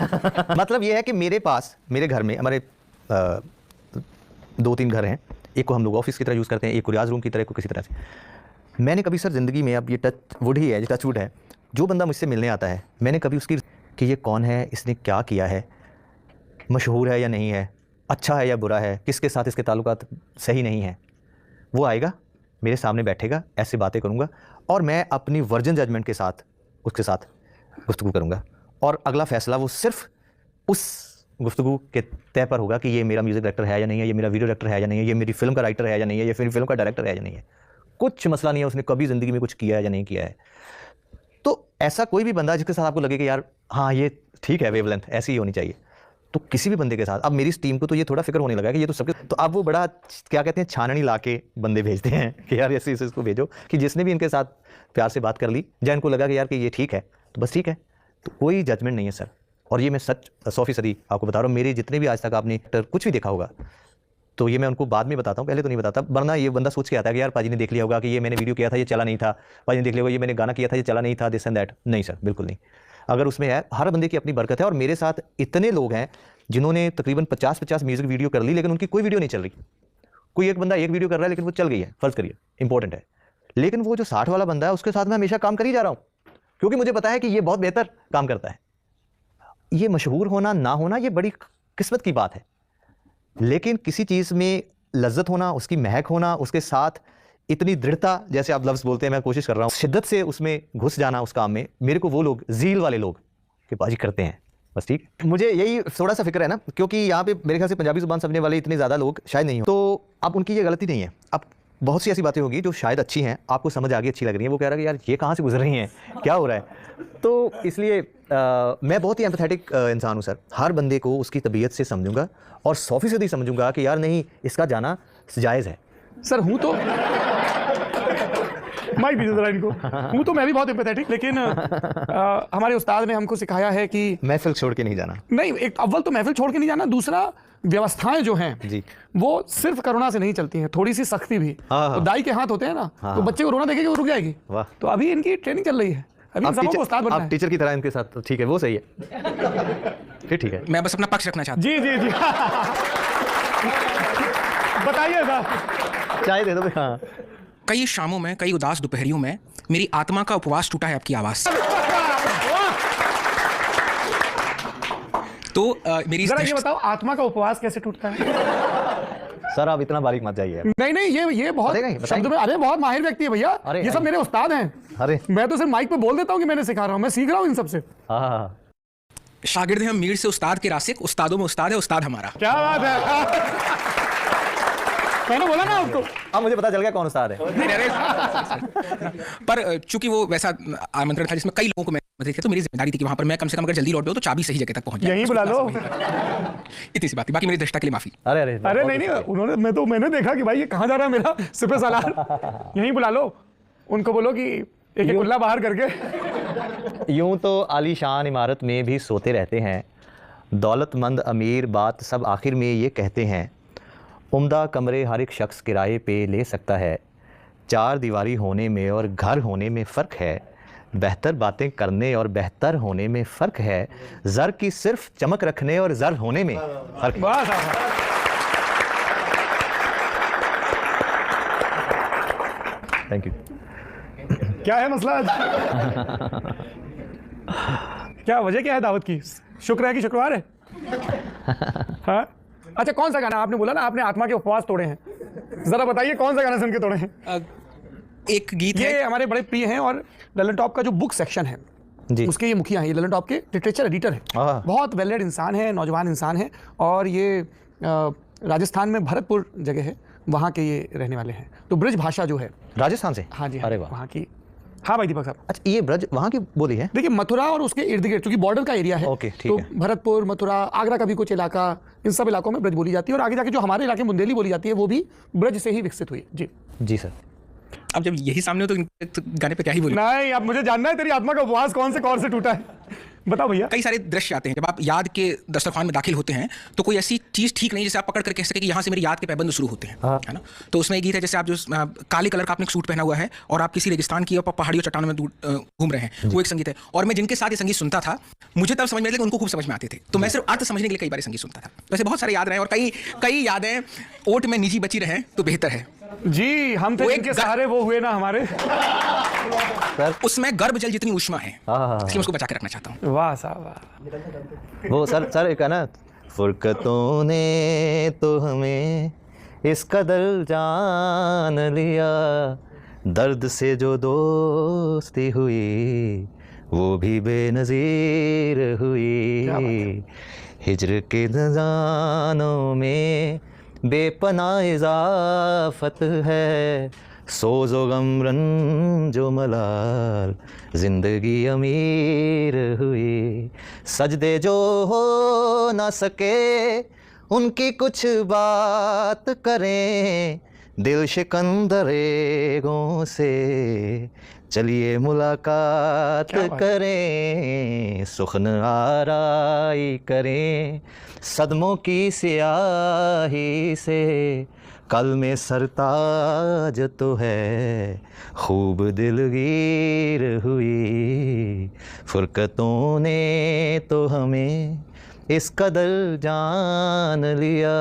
मतलब ये है कि मेरे पास, मेरे घर में, हमारे 2-3 घर हैं, एक को हम लोग ऑफिस की तरह यूज़ करते हैं, एक को रियाज रूम की तरह, को किसी तरह से। मैंने कभी सर ज़िंदगी में, अब ये टच वुड ही है, टच वुड है, जो बंदा मुझसे मिलने आता है, मैंने कभी उसकी कि ये कौन है, इसने क्या किया है, मशहूर है या नहीं है, अच्छा है या बुरा है, किसके साथ इसके ताल्लुकात सही नहीं है, वो आएगा मेरे सामने बैठेगा, ऐसे बातें करूँगा और मैं अपनी वर्जन जजमेंट के साथ उसके साथ गुफ्तगू करूँगा और अगला फ़ैसला वो सिर्फ उस गुफ्तगू के तय पर होगा कि ये मेरा म्यूज़िक डायरेक्टर है या नहीं है, ये मेरा वीडियो डायरेक्टर है या नहीं है, ये मेरी फिल्म का राइटर है या नहीं है, ये मेरी फिल्म का डायरेक्टर है या नहीं है। कुछ मसला नहीं है उसने कभी ज़िंदगी में कुछ किया है या नहीं किया है। तो ऐसा कोई भी बंदा जिसके साथ आपको लगे कि यार हाँ ये ठीक है, वेवलेंथ ऐसी ही होनी चाहिए, तो किसी भी बंदे के साथ, अब मेरी इस टीम को तो ये थोड़ा फिक्र होने लगा कि ये तो सबके, तो अब वो बड़ा क्या कहते हैं, छाननी ला के बंदे भेजते हैं कि यार ऐसे इसको भेजो कि जिसने भी इनके साथ प्यार से बात कर ली या इनको लगा कि यार कि ये ठीक है तो बस ठीक है। तो कोई जजमेंट नहीं है सर, और ये मैं सच 100% आपको बता रहा हूँ। मेरे जितने भी आज तक आपने कुछ भी देखा होगा तो ये मैं उनको बाद में बताता हूँ, पहले तो नहीं बताता, वरना ये बंदा सोच के आता है कि यार पाजी ने देख लिया होगा कि ये मैंने वीडियो किया था ये चला नहीं था, पाजी ने देख लिया होगा ये मैंने गाना किया था ये चला नहीं था, दिस एंड दैट। नहीं सर, बिल्कुल नहीं। अगर उसमें है, हर बंदे की अपनी बरकत है, और मेरे साथ इतने लोग हैं जिन्होंने तकरीबन 50-50 म्यूजिक वीडियो कर ली लेकिन उनकी कोई वीडियो नहीं चल रही। कोई एक बंदा एक वीडियो कर रहा है लेकिन वो चल गई है, फर्ज करिए, इंपॉर्टेंट है, लेकिन वो जो 60 वाला बंदा है उसके साथ मैं हमेशा काम कर ही जा रहा हूँ क्योंकि मुझे पता है कि ये बहुत बेहतर काम करता है। ये मशहूर होना ना होना ये बड़ी किस्मत की बात है, लेकिन किसी चीज़ में लज्जत होना, उसकी महक होना, उसके साथ इतनी दृढ़ता, जैसे आप लफ्ज़ बोलते हैं, मैं कोशिश कर रहा हूँ शिद्दत से उसमें घुस जाना उस काम में, मेरे को वो लोग ज़ील वाले लोग कि बाजी करते हैं बस, ठीक। मुझे यही थोड़ा सा फिक्र है ना, क्योंकि यहाँ पे मेरे ख्याल से पंजाबी ज़ुबान समझने वाले इतने ज़्यादा लोग शायद नहीं हो, तो अब उनकी ये गलती नहीं है। अब बहुत सी ऐसी बातें होगी जो शायद अच्छी हैं, आपको समझ आ गई, अच्छी लग रही हैं, वो कह रहा है कि यार ये कहाँ से गुजर रही हैं, क्या हो रहा है। तो इसलिए मैं बहुत ही एम्पैथेटिक इंसान हूँ सर, हर बंदे को उसकी तबीयत से समझूंगा और 100% समझूंगा कि यार नहीं, इसका जाना जायज़ है। सर हूँ तो माइक दीजिए जरा इनको। हूँ तो मैं भी बहुत एम्पैथेटिक, लेकिन हमारे उस्ताद ने हमको सिखाया है कि महफिल छोड़ के नहीं जाना। नहीं, एक अव्वल तो महफिल छोड़ के नहीं जाना, दूसरा व्यवस्थाएं जो हैं जी वो सिर्फ करुणा से नहीं चलती हैं, थोड़ी सी सख्ती भी। तो दाई के हाथ होते हैं ना, तो बच्चे को रोना देखेगी वो रुक जाएगी। वाह। तो अभी इनकी ट्रेनिंग चल रही है, अभी सबको उस्ताद बनना है। आप टीचर की तरह इनके साथ, ठीक है, वो सही है, फिर ठीक है। मैं बस अपना पक्ष रखना चाहता हूँ। जी जी जी बताइए सर। चाय दे दो। हाँ, कई शामों में, कई उदास दोपहरियों में मेरी आत्मा का उपवास टूटा है आपकी आवाज से। तो मेरी जरा ये बताओ, आत्मा का उपवास कैसे टूटता है? सर आप इतना बारीक मत जाइए। नहीं नहीं, ये बहुत शब्द में, अरे बहुत माहिर व्यक्ति है भैया, ये सब मेरे उस्ताद हैं। अरे मैं तो सिर्फ माइक पे बोल देता हूँ कि मैंने सिखा रहा हूँ, मैं सीख रहा हूँ इन सबसे। हाँ, शागिर्द हैं हम मीर से उस्ताद के रासिक, उस्तादों में उस्ताद है उस्ताद हमारा। क्या बात है। मैंने बोला ना आपको। अब मुझे पता चल गया कौन उस्ताद है। पर चूंकि वो वैसा आमंत्रण था जिसमें कई लोगों को मैं थे, तो मेरी जिम्मेदारी थी कि वहां पर मैं कम से कम अगर जल्दी लौट गया तो चाबी सही जगह तक पहुंच जाए। यहीं बुला लो। इतनी सी बात थी, बाकी मेरी दृष्टा के लिए माफी। अरे नहीं, उन्होंने मैंने देखा कि भाई ये कहाँ जा रहा है मेरा सिपह सालार। यहीं बुला लो, उनको बोलो कि एक गुल्ला बाहर करके। यूं तो आलीशान इमारत में भी सोते रहते हैं, दौलतमंद अमीर बात सब आखिर में ये कहते हैं, उम्दा कमरे हर एक शख्स किराए पे ले सकता है, 4 दीवारी होने में और घर होने में फ़र्क है, बेहतर बातें करने और बेहतर होने में फ़र्क है, ज़र की सिर्फ चमक रखने और ज़र होने में फ़र्क है। Thank you. क्या है मसला आज? क्या वजह क्या है दावत की? शुक्र है कि शुक्रवार है। हाँ? अच्छा, कौन सा गाना आपने बोला ना, आपने आत्मा के उपवास तोड़े हैं, जरा बताइए कौन सा गाना सुन के तोड़े हैं? एक गीत ये है, हमारे बड़े प्रिय हैं, और ललन टॉप का जो बुक सेक्शन है जी, उसके ये मुखिया हैं, ये ललन टॉप के लिटरेचर एडिटर हैं, बहुत वेल रेड इंसान है, नौजवान इंसान है, और ये राजस्थान में भरतपुर जगह है, वहाँ के ये रहने वाले हैं। तो ब्रज भाषा जो है राजस्थान से। हाँ जी, अरे वाह, वहाँ की। हाँ भाई दीपक साहब। अच्छा, ये ब्रज वहाँ की बोली है? देखिए, मथुरा और उसके इर्द गिर्द, क्योंकि बॉर्डर का एरिया है, ओके, ठीक तो है। भरतपुर, मथुरा, आगरा का भी कुछ इलाका, इन सब इलाकों में ब्रज बोली जाती है, और आगे जाके जो हमारे इलाके में बुंदेली बोली जाती है वो भी ब्रज से ही विकसित हुई। जी जी सर। अब जब यही सामने हो तो गाने पे क्या ही बोलूं। नहीं, अब मुझे जानना है तेरी आत्मा का उपवास कौन से कौर से टूटा है। बताओ भैया। कई सारे दृश्य आते हैं जब आप याद के दस्तरखान में दाखिल होते हैं, तो कोई ऐसी चीज ठीक नहीं जैसे आप पकड़ कर कह सके कि यहाँ से मेरी याद के पैबंद शुरू होते हैं, है ना। तो उसमें एक गीत है, जैसे आप जो काले कलर का आपने सूट पहना हुआ है और आप किसी रेगिस्तान की पहाड़ियों चट्टानों में घूम रहे हैं, वो एक संगीत है। और मैं जिनके साथ ये संगीत सुनता था, मुझे तब समझ में आया कि उनको खूब समझ में आते थे, तो मैं सिर्फ अर्थ समझने के लिए कई बार संगीत सुनता था। वैसे बहुत सारे याद रहे और कई यादें ओट में निजी बची रहे तो बेहतर है जी। हम थे जिनके सहारे वो हुए ना हमारे। उसमें गर्भ जल जितनी ऊष्मा है, इसलिए उसको बचा के रखना चाहता हूँ। वाह साहब वाह। वो सर एक है ना, फुरकतों ने तो हमें इस कदर जान लिया, दर्द से जो दोस्ती हुई वो भी बेनज़ीर हुई, हिज्र के ज़मानों में बेपनाह इज़ाफ़त है, सोज़ो गम रंजो मलाल ज़िंदगी अमीर हुई, सजदे जो हो ना सके उनकी कुछ बात करें, दिल शिकंदरेगों से चलिए मुलाकात करें, सुखन आराई करें, सदमों की सियाही से कल में सरताज तो है, खूब दिलगीर हुई, फुरकतों ने तो हमें इस कदर जान लिया,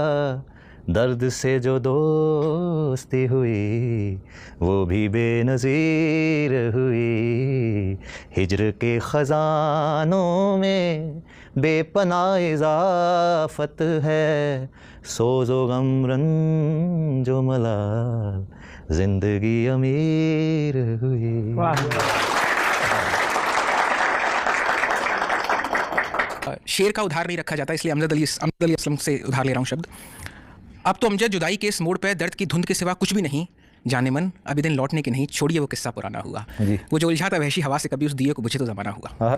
दर्द से जो दोस्ती हुई वो भी बेनज़ीर हुई, हिज्र के ख़ज़ानों में बेपनाह इज़ाफ़त है, सोज़ो गम रंजो मलाल ज़िंदगी अमीर हुई। शेर का उधार नहीं रखा जाता, इसलिए अमजद अली असलम से उधार ले रहा हूँ शब्द। अब तो अमजद जुदाई के इस मोड़ पे दर्द की धुंध के सिवा कुछ भी नहीं, जाने मन अभी दिन लौटने के नहीं, छोड़िए वो किस्सा पुराना हुआ, वो जो उलझा था वहशी हवा से कभी उस दिए को बुझे तो ज़माना हुआ।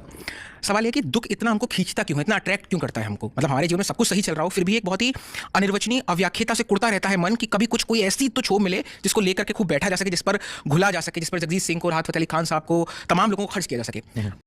सवाल ये कि दुख इतना हमको खींचता क्यों है, इतना अट्रैक्ट क्यों करता है हमको, मतलब हमारे जीवन में सब कुछ सही चल रहा हो फिर भी एक बहुत ही अनिर्वचनीय अव्याख्यता से कुड़ता रहता है मन कि कभी कुछ कोई ऐसी तो छो मिले जिसको लेकर के खूब बैठा जा सके, जिस पर घुला जा सके, जिस पर जगजीत सिंह को, राहत फ़तेह अली खान साहब को, तमाम लोगों को खर्च किया जा सके।